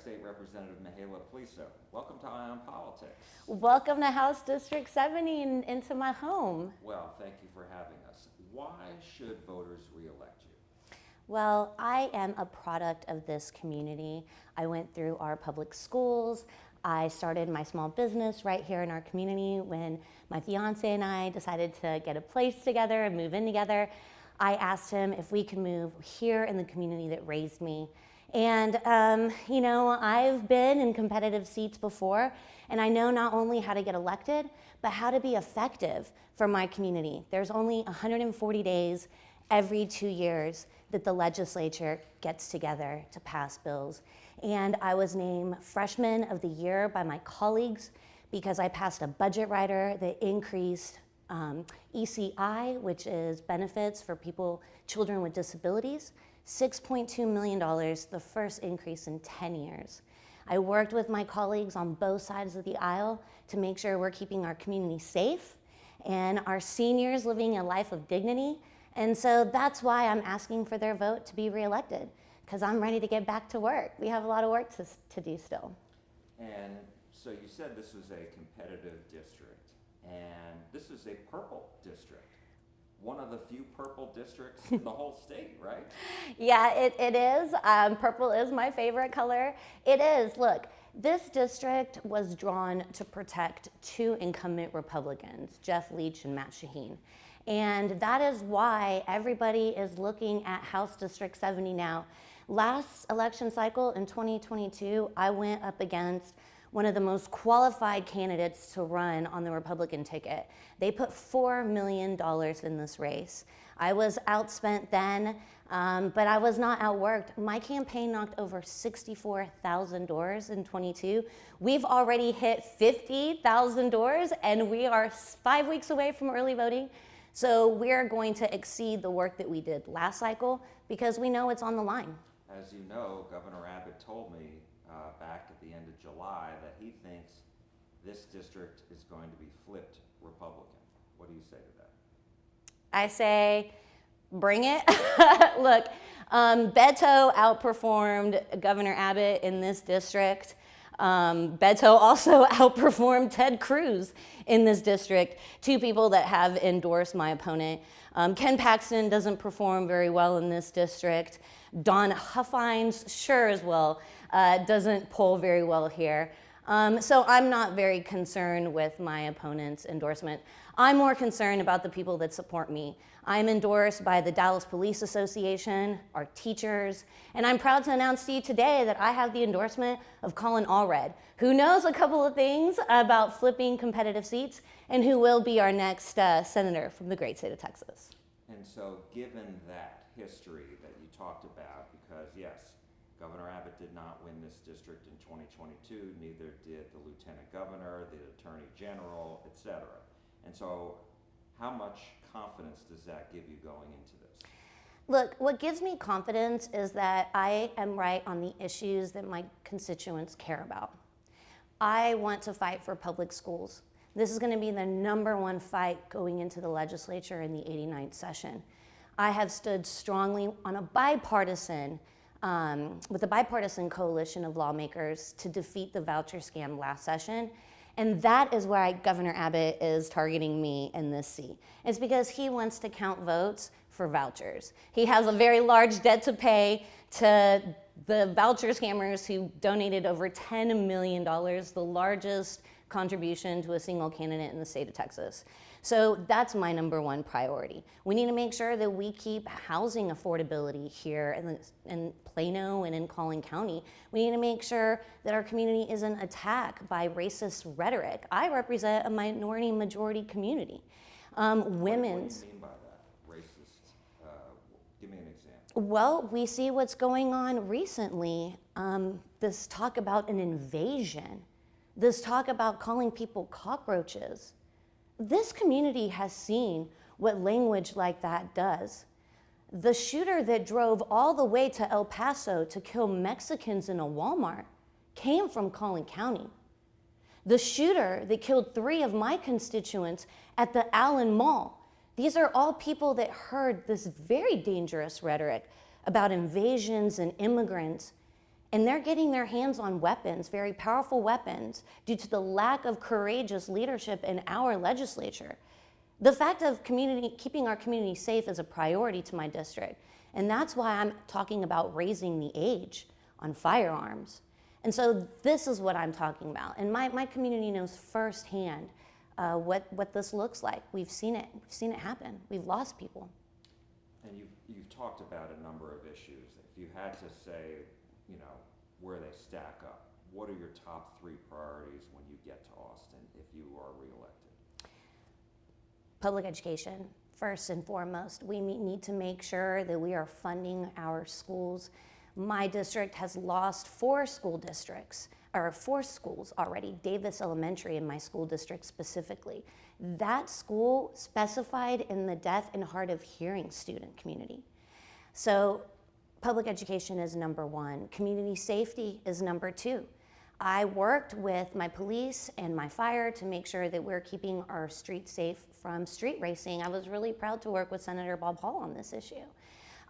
State Representative Miheala Plesa. Welcome to Eye on Politics. Welcome to House District 70 and into my home. Well, thank you for having us. Why should voters re-elect you? Well, I am a product of this community. I went through our public schools. I started my small business right here in our community when my fiance and I decided to get a place together and move in together. I asked him if we could move here in the community that raised me. And, I've been in competitive seats before, and I know not only how to get elected, but how to be effective for my community. There's only 140 days every 2 years that the legislature gets together to pass bills. And I was named Freshman of the Year by my colleagues because I passed a budget rider that increased ECI, which is benefits for children with disabilities, $6.2 million, the first increase in 10 years. I worked with my colleagues on both sides of the aisle to make sure we're keeping our community safe and our seniors living a life of dignity. And so that's why I'm asking for their vote to be reelected, because I'm ready to get back to work. We have a lot of work to do still. And so you said this was a competitive district, and this is a purple district. One of the few purple districts in the whole state, right? Yeah, it is. Purple is my favorite color. It is. Look, this district was drawn to protect two incumbent Republicans, Jeff Leach and Matt Shaheen. And that is why everybody is looking at House District 70 now. Last election cycle in 2022, I went up against one of the most qualified candidates to run on the Republican ticket. They put $4 million in this race. I was outspent then, but I was not outworked. My campaign knocked over 64,000 doors in 22. We've already hit 50,000 doors, and we are 5 weeks away from early voting. So we're going to exceed the work that we did last cycle because we know it's on the line. As you know, Governor Abbott told me back at the end of July that he thinks this district is going to be flipped Republican. What do you say to that? I say, bring it. Look, Beto outperformed Governor Abbott in this district. Beto also outperformed Ted Cruz in this district, two people that have endorsed my opponent. Ken Paxton doesn't perform very well in this district. Don Huffines sure as well doesn't poll very well here. So I'm not very concerned with my opponent's endorsement. I'm more concerned about the people that support me. I'm endorsed by the Dallas Police Association, our teachers, and I'm proud to announce to you today that I have the endorsement of Colin Allred, who knows a couple of things about flipping competitive seats and who will be our next senator from the great state of Texas. And so given that history that you talked about, because yes, Governor Abbott did not win this district in 2022, neither did the lieutenant governor, the attorney general, etc. And so how much confidence does that give you going into this? Look, what gives me confidence is that I am right on the issues that my constituents care about. I want to fight for public schools. This is going to be the number one fight going into the legislature in the 89th session. I have stood strongly on a bipartisan with a bipartisan coalition of lawmakers to defeat the voucher scam last session. And that is why Governor Abbott is targeting me in this seat. It's because he wants to count votes for vouchers. He has a very large debt to pay to the voucher scammers who donated over $10 million, the largest contribution to a single candidate in the state of Texas. So that's my number one priority. We need to make sure that we keep housing affordability here in Plano and in Collin County. We need to make sure that our community isn't attacked by racist rhetoric. I represent a minority majority community. What do you mean by that, racist? Give me an example. Well, we see what's going on recently. This talk about an invasion, this talk about calling people cockroaches. This community has seen what language like that does. The shooter that drove all the way to El Paso to kill Mexicans in a Walmart came from Collin County. The shooter that killed 3 of my constituents at the Allen Mall, these are all people that heard this very dangerous rhetoric about invasions and immigrants And they're getting their hands on weapons, very powerful weapons, due to the lack of courageous leadership in our legislature. The fact of keeping our community safe is a priority to my district. And that's why I'm talking about raising the age on firearms. And so this is what I'm talking about. And my community knows firsthand what this looks like. We've seen it happen. We've lost people. And you've talked about a number of issues. If you had to say, where they stack up, what are your top 3 priorities when you get to Austin if you are reelected? Public education, first and foremost. We need to make sure that we are funding our schools. My district has lost 4 schools already, Davis Elementary in my school district specifically. That school specified in the deaf and hard of hearing student community. So public education is number 1. Community safety is number 2. I worked with my police and my fire to make sure that we're keeping our streets safe from street racing. I was really proud to work with Senator Bob Hall on this issue.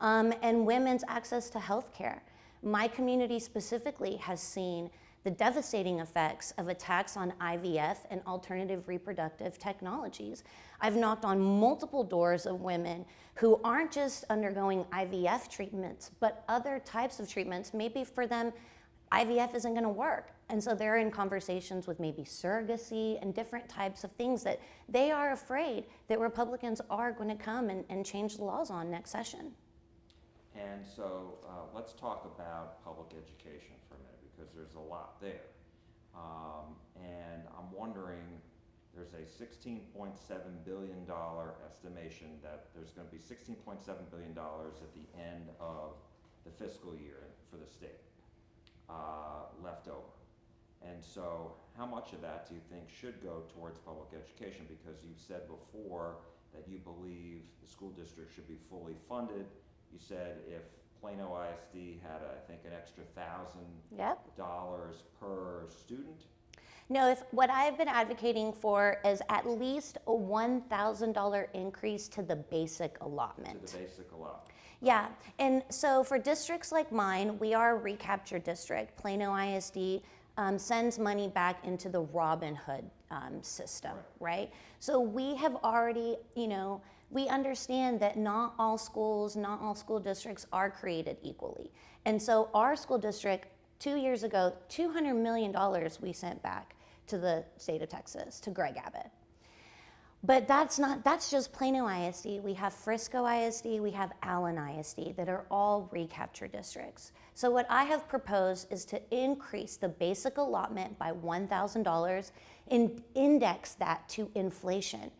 And women's access to health care. My community specifically has seen the devastating effects of attacks on IVF and alternative reproductive technologies. I've knocked on multiple doors of women who aren't just undergoing IVF treatments, but other types of treatments. Maybe for them, IVF isn't gonna work. And so they're in conversations with maybe surrogacy and different types of things that they are afraid that Republicans are gonna come and change the laws on next session. And so let's talk about public education for a minute, because there's a lot there. And I'm wondering, there's a $16.7 billion estimation that there's going to be $16.7 billion at the end of the fiscal year for the state left over. And so how much of that do you think should go towards public education? Because you've said before that you believe the school district should be fully funded. You said if Plano ISD had, I think, an extra $1,000 per student. No, what I've been advocating for is at least a $1,000 increase to the basic allotment. To the basic allotment. Yeah, and so for districts like mine, we are a recapture district. Plano ISD sends money back into the Robin Hood system, right? So we have already, we understand that not all schools, not all school districts are created equally. And so our school district, 2 years ago, $200 million we sent back to the state of Texas, to Greg Abbott. But that's just Plano ISD. We have Frisco ISD, we have Allen ISD that are all recapture districts. So what I have proposed is to increase the basic allotment by $1,000 and index that to inflation.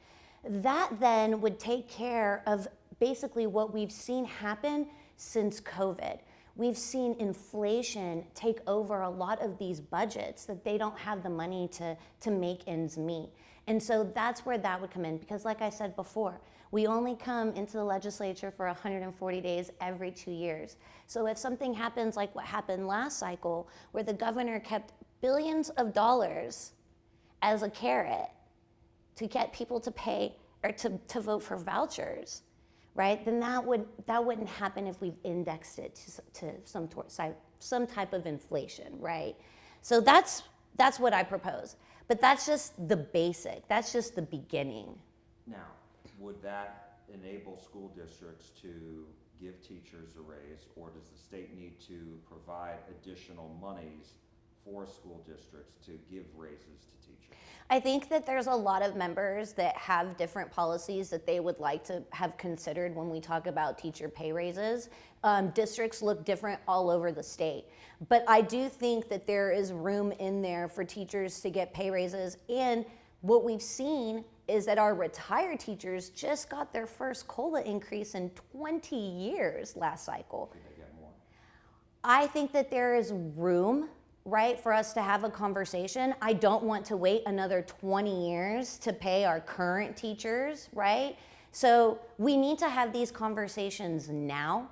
That then would take care of basically what we've seen happen since COVID. We've seen inflation take over a lot of these budgets that they don't have the money to make ends meet. And so that's where that would come in, because like I said before, we only come into the legislature for 140 days every 2 years. So if something happens like what happened last cycle, where the governor kept billions of dollars as a carrot to get people to pay or to vote for vouchers, right? Then that wouldn't happen if we've indexed it to some type of inflation, right? So that's what I propose. But that's just the basic. That's just the beginning. Now, would that enable school districts to give teachers a raise, or does the state need to provide additional monies for school districts to give raises to teachers? I think that there's a lot of members that have different policies that they would like to have considered when we talk about teacher pay raises. Districts look different all over the state. But I do think that there is room in there for teachers to get pay raises. And what we've seen is that our retired teachers just got their first COLA increase in 20 years last cycle. Can they get more? I think that there is room, right, for us to have a conversation. I don't want to wait another 20 years to pay our current teachers, right? So we need to have these conversations now.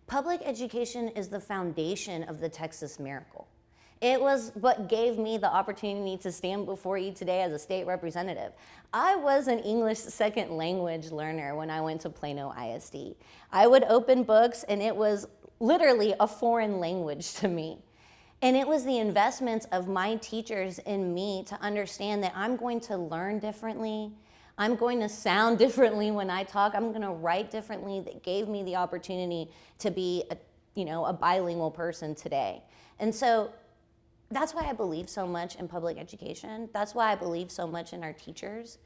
Public education is the foundation of the Texas miracle. It was what gave me the opportunity to stand before you today as a state representative. I was an English second language learner when I went to Plano ISD. I would open books and it was literally a foreign language to me. And it was the investments of my teachers in me to understand that I'm going to learn differently. I'm going to sound differently when I talk. I'm going to write differently. That gave me the opportunity to be a bilingual person today. And so that's why I believe so much in public education. That's why I believe so much in our teachers,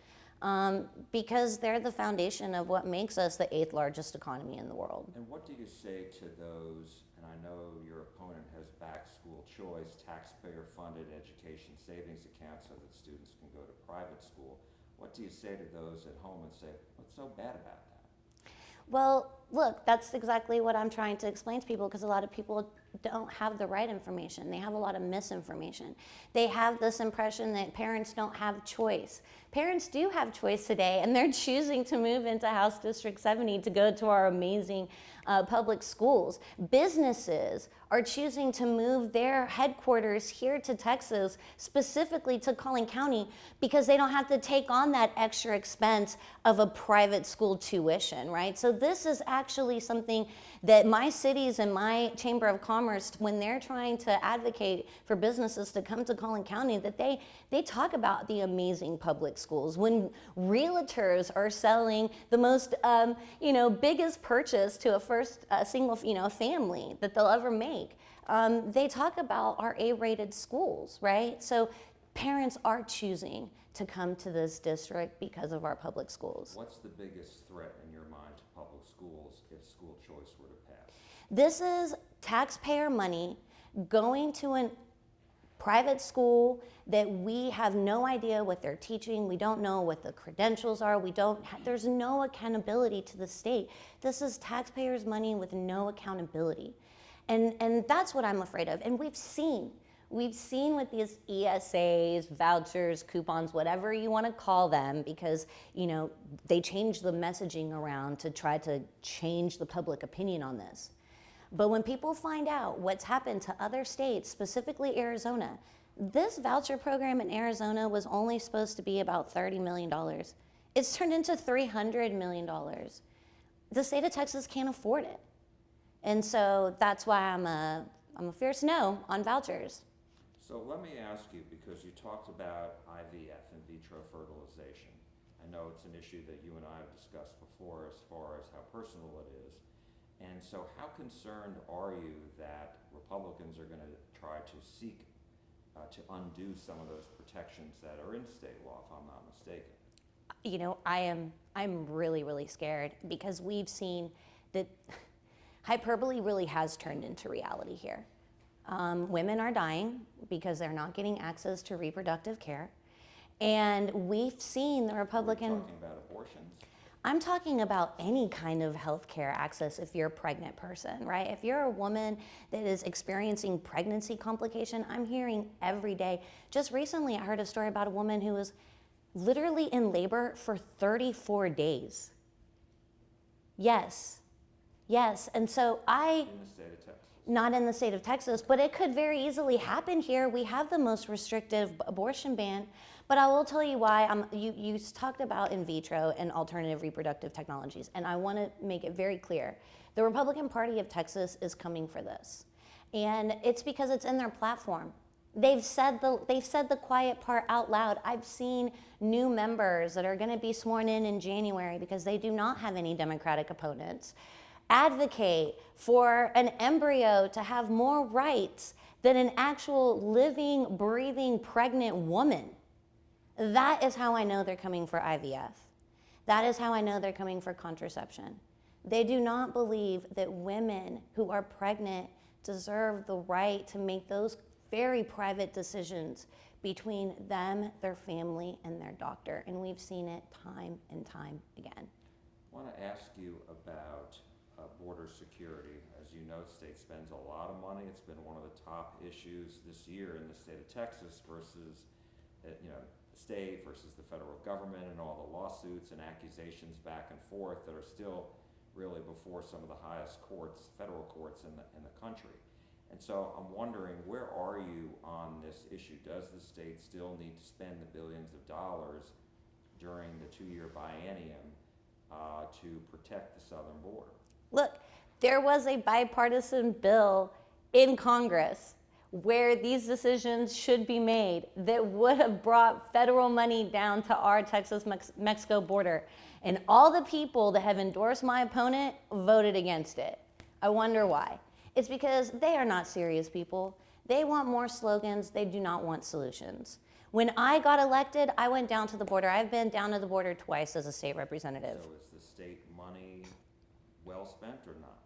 because they're the foundation of what makes us the 8th largest economy in the world. And what do you say to those, and I know your opponent has backed school choice, taxpayer-funded education savings accounts so that students can go to private school. What do you say to those at home and say, what's so bad about that? Well, look, that's exactly what I'm trying to explain to people, because a lot of people don't have the right information. They have a lot of misinformation. They have this impression that parents don't have choice. Parents do have choice today, and they're choosing to move into House District 70 to go to our amazing public schools. Businesses are choosing to move their headquarters here to Texas, specifically to Collin County, because they don't have to take on that extra expense of a private school tuition, right? So this is actually something that my cities and my Chamber of Commerce, when they're trying to advocate for businesses to come to Collin County, that they talk about the amazing public schools. When realtors are selling the most, biggest purchase to a first single, family that they'll ever make, they talk about our A-rated schools, right? So parents are choosing to come to this district because of our public schools. What's the biggest threat in your mind to public schools if school choice were to pass? This is taxpayer money going to a private school that we have no idea what they're teaching. We don't know what the credentials are. There's no accountability to the state. This is taxpayers' money with no accountability. And that's what I'm afraid of. And we've seen with these ESAs, vouchers, coupons, whatever you want to call them, because, they change the messaging around to try to change the public opinion on this. But when people find out what's happened to other states, specifically Arizona, this voucher program in Arizona was only supposed to be about $30 million. It's turned into $300 million. The state of Texas can't afford it. And so that's why I'm a fierce no on vouchers. So let me ask you, because you talked about IVF, in vitro fertilization. I know it's an issue that you and I have discussed before as far as how personal it is. And so how concerned are you that Republicans are going to try to seek to undo some of those protections that are in state law, if I'm not mistaken? I'm really, really scared, because we've seen that hyperbole really has turned into reality here. Women are dying because they're not getting access to reproductive care. And we've seen the Republican... Are you talking about abortions? I'm talking about any kind of health care access if you're a pregnant person, right? If you're a woman that is experiencing pregnancy complication, I'm hearing every day. Just recently, I heard a story about a woman who was literally in labor for 34 days. Yes. And so In the state of Texas? Not in the state of Texas, but it could very easily happen here. We have the most restrictive abortion ban. But I will tell you why. You talked about in vitro and alternative reproductive technologies, and I want to make it very clear. The Republican Party of Texas is coming for this, and it's because it's in their platform. They've said the quiet part out loud. I've seen new members that are going to be sworn in January, because they do not have any Democratic opponents, advocate for an embryo to have more rights than an actual living, breathing, pregnant woman. That is how I know they're coming for IVF. That is how I know they're coming for contraception. They do not believe that women who are pregnant deserve the right to make those very private decisions between them, their family, and their doctor. And we've seen it time and time again. I want to ask you about border security. As you know, the state spends a lot of money. It's been one of the top issues this year in the state of Texas versus, state versus the federal government, and all the lawsuits and accusations back and forth that are still really before some of the highest courts, federal courts in the country. And so I'm wondering, where are you on this issue? Does the state still need to spend the billions of dollars during the 2-year biennium to protect the southern border? Look, there was a bipartisan bill in Congress where these decisions should be made that would have brought federal money down to our Texas-Mexico border. And all the people that have endorsed my opponent voted against it. I wonder why. It's because they are not serious people. They want more slogans. They do not want solutions. When I got elected, I went down to the border. I've been down to the border twice as a state representative. So is the state money well spent or not?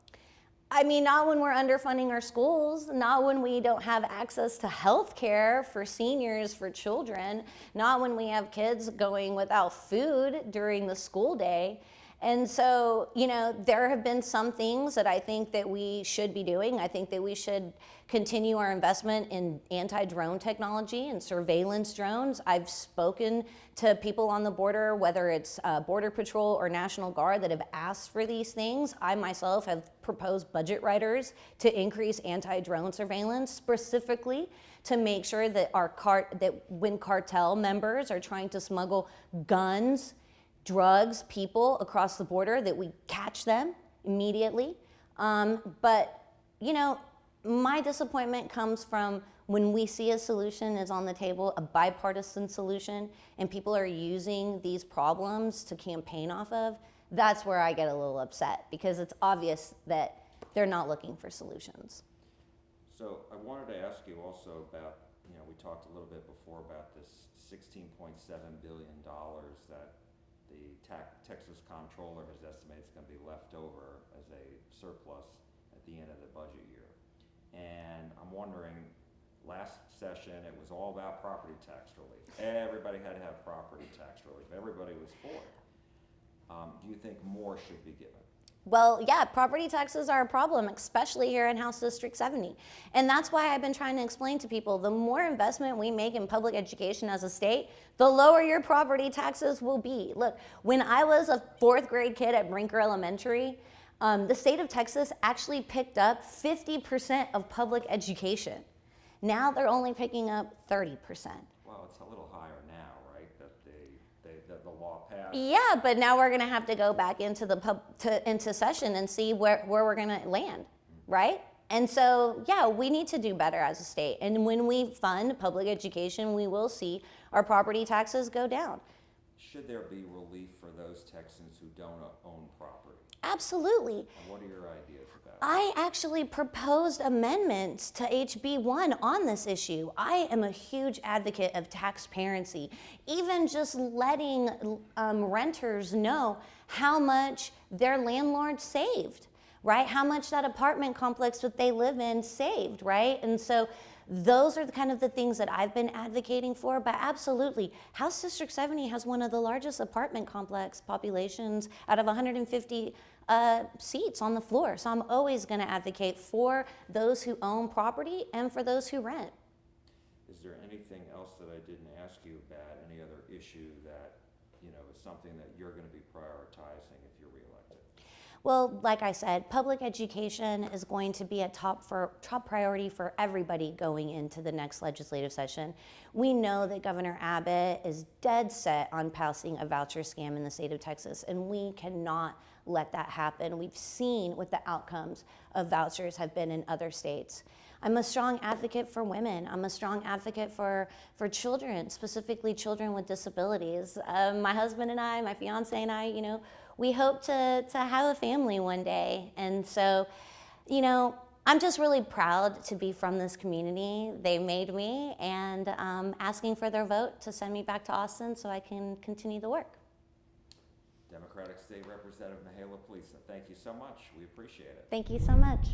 I mean, not when we're underfunding our schools, not when we don't have access to health care for seniors, for children, not when we have kids going without food during the school day. And so, you know, there have been some things that I think that we should be doing. I think that we should continue our investment in anti-drone technology and surveillance drones. I've spoken to people on the border, whether it's Border Patrol or National Guard, that have asked for these things. I myself have proposed budget riders to increase anti-drone surveillance, specifically to make sure that that when cartel members are trying to smuggle guns, drugs, people across the border, that we catch them immediately. But, you know, my disappointment comes from when we see a solution is on the table, a bipartisan solution, and people are using these problems to campaign off of. That's where I get a little upset, because it's obvious that they're not looking for solutions. So I wanted to ask you also about, you know, we talked a little bit before about this $16.7 billion that the Texas comptroller has estimated is going to be left over as a surplus at the end of the budget year. And I'm wondering, last session it was all about property tax relief. Everybody had to have property tax relief. Everybody was for it. Do you think more should be given? Well, yeah, property taxes are a problem, especially here in House District 70. And that's why I've been trying to explain to people, the more investment we make in public education as a state, the lower your property taxes will be. Look, when I was a 4th grade kid at Brinker Elementary, the state of Texas actually picked up 50% of public education. Now they're only picking up 30%. Well, it's a little higher now, right? That the law passed. Yeah, but now we're going to have to go back into into session and see where we're going to land, right? And so, yeah, we need to do better as a state. And when we fund public education, we will see our property taxes go down. Should there be relief for those Texans who don't own property? Absolutely. And what are your ideas about it? I actually proposed amendments to HB 1 on this issue. I am a huge advocate of taxparency, even just letting renters know how much their landlord saved, right? How much that apartment complex that they live in saved, right? And so those are the things that I've been advocating for. But absolutely, House District 70 has one of the largest apartment complex populations out of 150 seats on the floor. So I'm always going to advocate for those who own property and for those who rent. Is there anything else that I didn't ask you about? Any other issue that, you know, is something that you're going to be prioritizing if you're reelected? Well, like I said, public education is going to be a top priority for everybody going into the next legislative session. We know that Governor Abbott is dead set on passing a voucher scam in the state of Texas, and we cannot let that happen. We've seen what the outcomes of vouchers have been in other states. I'm a strong advocate for women. I'm a strong advocate for children, specifically children with disabilities. My husband and I, my fiance and I, you know, we hope to have a family one day. And so, you know, I'm just really proud to be from this community. They made me, and asking for their vote to send me back to Austin so I can continue the work. Democratic State Representative Miheala Plesa, thank you so much. We appreciate it. Thank you so much.